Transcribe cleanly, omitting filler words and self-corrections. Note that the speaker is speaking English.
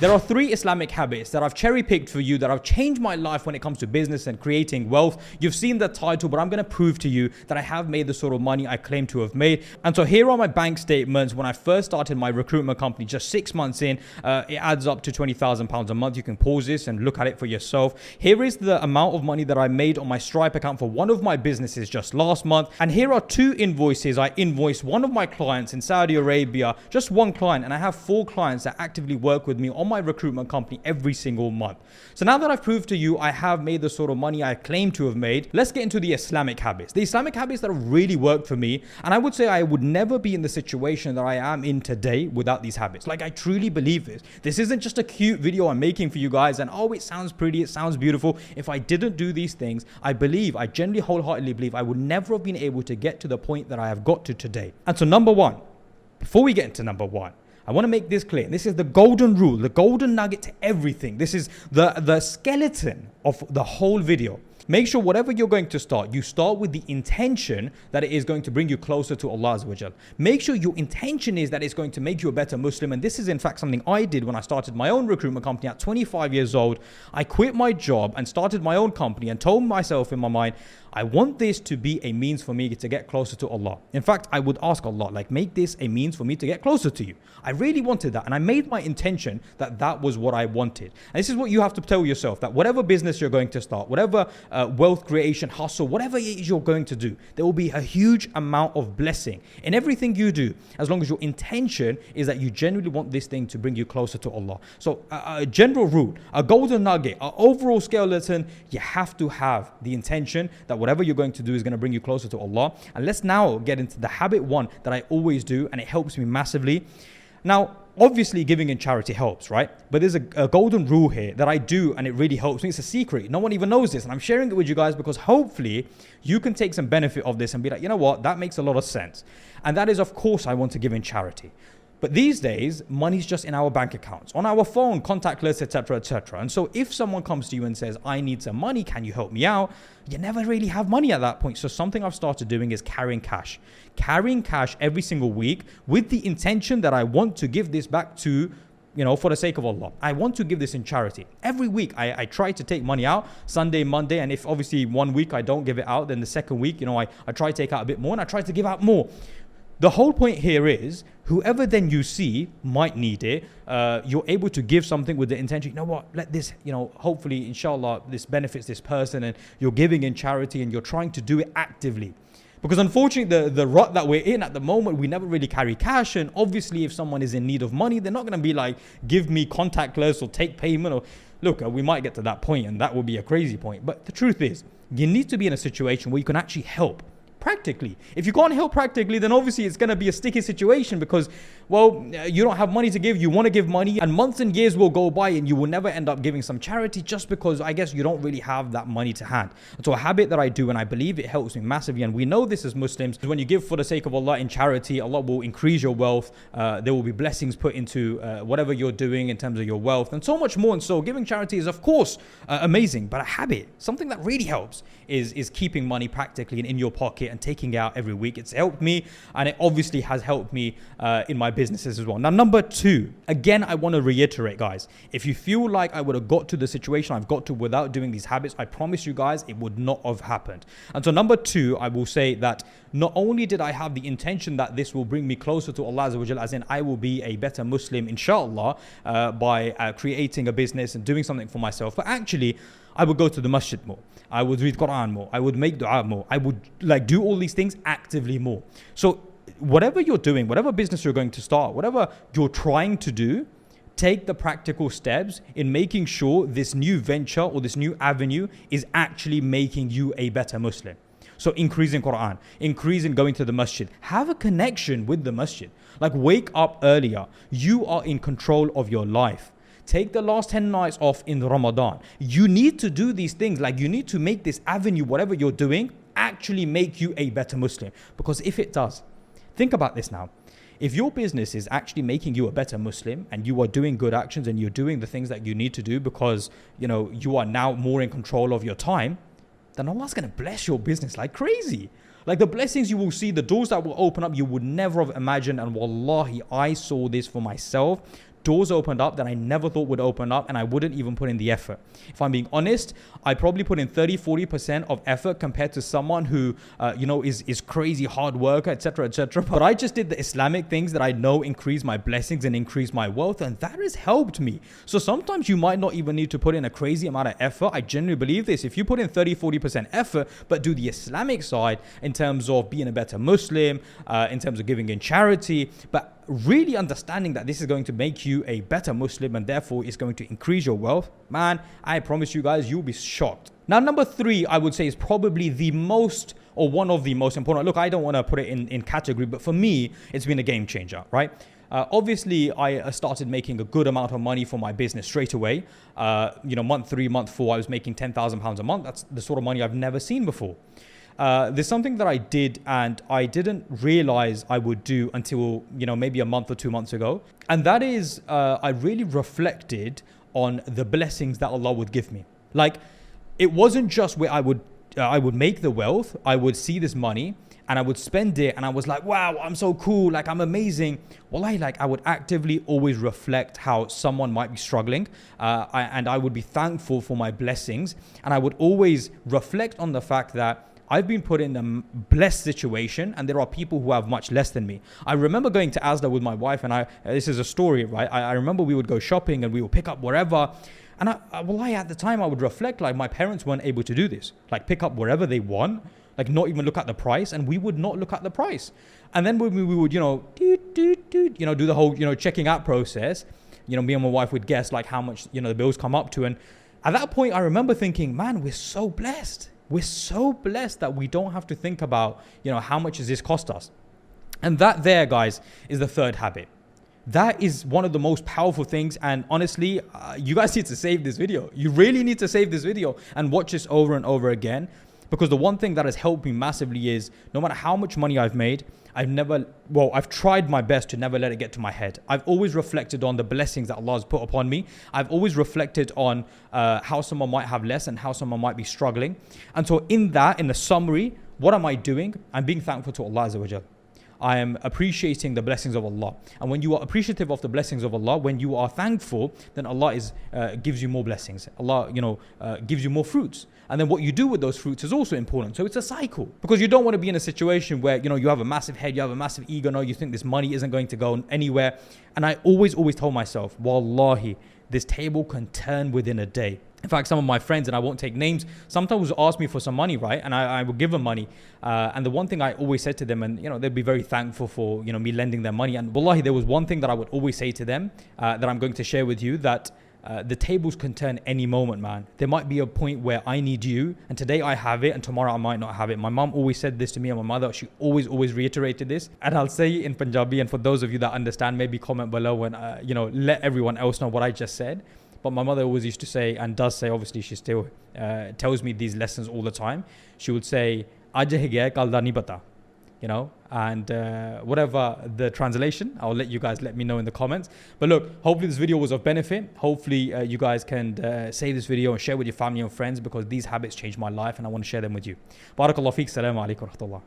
There are 3 Islamic habits that I've cherry picked for you that have changed my life when it comes to business and creating wealth. You've seen the title, but I'm going to prove to you that I have made the sort of money I claim to have made. And so here are my bank statements. When I first started my recruitment company, just 6 months in, it adds up to £20,000 a month. You can pause this and look at it for yourself. Here is the amount of money that I made on my Stripe account for one of my businesses just last month. And here are 2 invoices. I invoiced one of my clients in Saudi Arabia, just one client, and I have 4 clients that actively work with me on my recruitment company every single month. So now that I've proved to you I have made the sort of money I claim to have made, let's get into the Islamic habits. The Islamic habits that have really worked for me, and I would say I would never be in the situation that I am in today without these habits. Like, I truly believe this. This isn't just a cute video I'm making for you guys and oh, it sounds pretty, it sounds beautiful. If I didn't do these things, I genuinely wholeheartedly believe I would never have been able to get to the point that I have got to today. And so number 1, before we get into number 1, I want to make this clear. This is the golden rule, the golden nugget to everything. This is the skeleton of the whole video. Make sure whatever you're going to start, you start with the intention that it is going to bring you closer to Allah Azza wa Jal. Make sure your intention is that it's going to make you a better Muslim. And this is in fact something I did when I started my own recruitment company at 25 years old. I quit my job and started my own company and told myself in my mind, I want this to be a means for me to get closer to Allah. In fact, I would ask Allah, like, make this a means for me to get closer to you. I really wanted that. And I made my intention that that was what I wanted. And this is what you have to tell yourself, that whatever business you're going to start, whatever wealth creation, hustle, whatever it is you're going to do, there will be a huge amount of blessing in everything you do, as long as your intention is that you genuinely want this thing to bring you closer to Allah. So a general rule, a golden nugget, an overall skeleton, you have to have the intention that whatever you're going to do is going to bring you closer to Allah. And let's now get into the habit 1 that I always do, and it helps me massively. Now, obviously giving in charity helps, right? But there's a golden rule here that I do, and it really helps me. It's a secret. No one even knows this, and I'm sharing it with you guys because hopefully you can take some benefit of this and be like, you know what, that makes a lot of sense. And that is, of course, I want to give in charity. But these days, money's just in our bank accounts, on our phone, contactless, etc., etc. And so if someone comes to you and says, I need some money, can you help me out? You never really have money at that point. So something I've started doing is carrying cash. Carrying cash every single week with the intention that I want to give this back to, for the sake of Allah. I want to give this in charity. Every week, I try to take money out, Sunday, Monday, and if obviously one week I don't give it out, then the second week, I try to take out a bit more and I try to give out more. The whole point here is whoever then you see might need it, you're able to give something with the intention, let this, hopefully, inshallah, this benefits this person, and you're giving in charity and you're trying to do it actively. Because unfortunately, the rut that we're in at the moment, we never really carry cash. And obviously, if someone is in need of money, they're not going to be like, give me contactless or take payment. Or look, we might get to that point and that will be a crazy point. But the truth is, you need to be in a situation where you can actually help practically. If you can't help practically, then obviously it's going to be a sticky situation because, you don't have money to give, you want to give money, and months and years will go by and you will never end up giving some charity just because I guess you don't really have that money to hand. And so a habit that I do, and I believe it helps me massively, and we know this as Muslims, when you give for the sake of Allah in charity, Allah will increase your wealth, there will be blessings put into whatever you're doing in terms of your wealth, and so much more. And so giving charity is of course amazing, but a habit, something that really helps is keeping money practically and in your pocket and taking it out every week. It's helped me, and it obviously has helped me in my businesses as well. Now, number 2, again, I want to reiterate, guys, if you feel like I would have got to the situation I've got to without doing these habits, I promise you guys, it would not have happened. And so number 2, I will say that not only did I have the intention that this will bring me closer to Allah Azza wa Jal, as in I will be a better Muslim, inshallah, by creating a business and doing something for myself, but actually, I would go to the masjid more. I would read Quran more. I would make dua more. I would do all these things actively more. So whatever you're doing, whatever business you're going to start, whatever you're trying to do, take the practical steps in making sure this new venture or this new avenue is actually making you a better Muslim. So increasing Quran, increasing going to the masjid, have a connection with the masjid. Like, wake up earlier. You are in control of your life. Take the last 10 nights off in Ramadan. You need to do these things. Like, you need to make this avenue, whatever you're doing, actually make you a better Muslim. Because if it does, think about this now. If your business is actually making you a better Muslim and you are doing good actions and you're doing the things that you need to do because, you are now more in control of your time, then Allah's going to bless your business like crazy. Like, the blessings you will see, the doors that will open up, you would never have imagined. And wallahi, I saw this for myself doors opened up that I never thought would open up, and I wouldn't even put in the effort. If I'm being honest, I probably put in 30-40% of effort compared to someone who is crazy hard worker, etc., etc. But I just did the Islamic things that I know increase my blessings and increase my wealth, and that has helped me. So sometimes you might not even need to put in a crazy amount of effort. I genuinely believe this. If you put in 30-40% effort but do the Islamic side in terms of being a better Muslim, in terms of giving in charity, but really understanding that this is going to make you a better Muslim and therefore it's going to increase your wealth, man, I promise you guys, you'll be shocked. Now, number 3, I would say, is probably the most, or one of the most important. Look, I don't want to put it in category, but for me, it's been a game changer, right? Obviously, I started making a good amount of money for my business straight away. Month 3, month 4, I was making £10,000 a month. That's the sort of money I've never seen before. There's something that I did and I didn't realize I would do until, maybe a month or 2 months ago. And that is, I really reflected on the blessings that Allah would give me. Like, it wasn't just where I would make the wealth, I would see this money and I would spend it and I was like, wow, I'm so cool, like I'm amazing. Well, I would actively always reflect how someone might be struggling, and I would be thankful for my blessings. And I would always reflect on the fact that I've been put in a blessed situation and there are people who have much less than me. I remember going to Asda with my wife, and this is a story, right? I remember we would go shopping and we would pick up wherever. And at the time I would reflect, like, my parents weren't able to do this. Like, pick up wherever they want, like not even look at the price, and we would not look at the price. And then when we would, do the whole, checking out process, me and my wife would guess like how much, the bills come up to. And at that point I remember thinking, man, we're so blessed. We're so blessed that we don't have to think about, how much does this cost us? And that there, guys, is the 3rd habit. That is one of the most powerful things. And honestly, you guys need to save this video. You really need to save this video and watch this over and over again. Because the one thing that has helped me massively is no matter how much money I've made, I've tried my best to never let it get to my head. I've always reflected on the blessings that Allah has put upon me. I've always reflected on how someone might have less and how someone might be struggling. And so in the summary, what am I doing? I'm being thankful to Allah Azza wa Jal. I am appreciating the blessings of Allah. And when you are appreciative of the blessings of Allah, when you are thankful, then Allah gives you more blessings. Allah, gives you more fruits. And then what you do with those fruits is also important. So it's a cycle. Because you don't want to be in a situation where, you have a massive head, you have a massive ego, no, you think this money isn't going to go anywhere. And I always told myself, wallahi, this table can turn within a day. In fact, some of my friends, and I won't take names, sometimes ask me for some money, right? And I will give them money. And the one thing I always said to them, and they'd be very thankful for me lending them money. And wallahi, there was one thing that I would always say to them that I'm going to share with you, that the tables can turn any moment, man. There might be a point where I need you, and today I have it, and tomorrow I might not have it. My mom always said this to me, and my mother, she always reiterated this. And I'll say it in Punjabi, and for those of you that understand, maybe comment below and let everyone else know what I just said. But my mother always used to say, and does say, obviously she still tells me these lessons all the time. She would say, "Aaj hi gaya, kal da nahi pata." And whatever the translation, I'll let you guys let me know in the comments. But look, hopefully this video was of benefit. Hopefully you guys can save this video and share with your family and friends, because these habits changed my life and I want to share them with you. Barakallahu feek. Assalamu alaikum wa rahmatullah.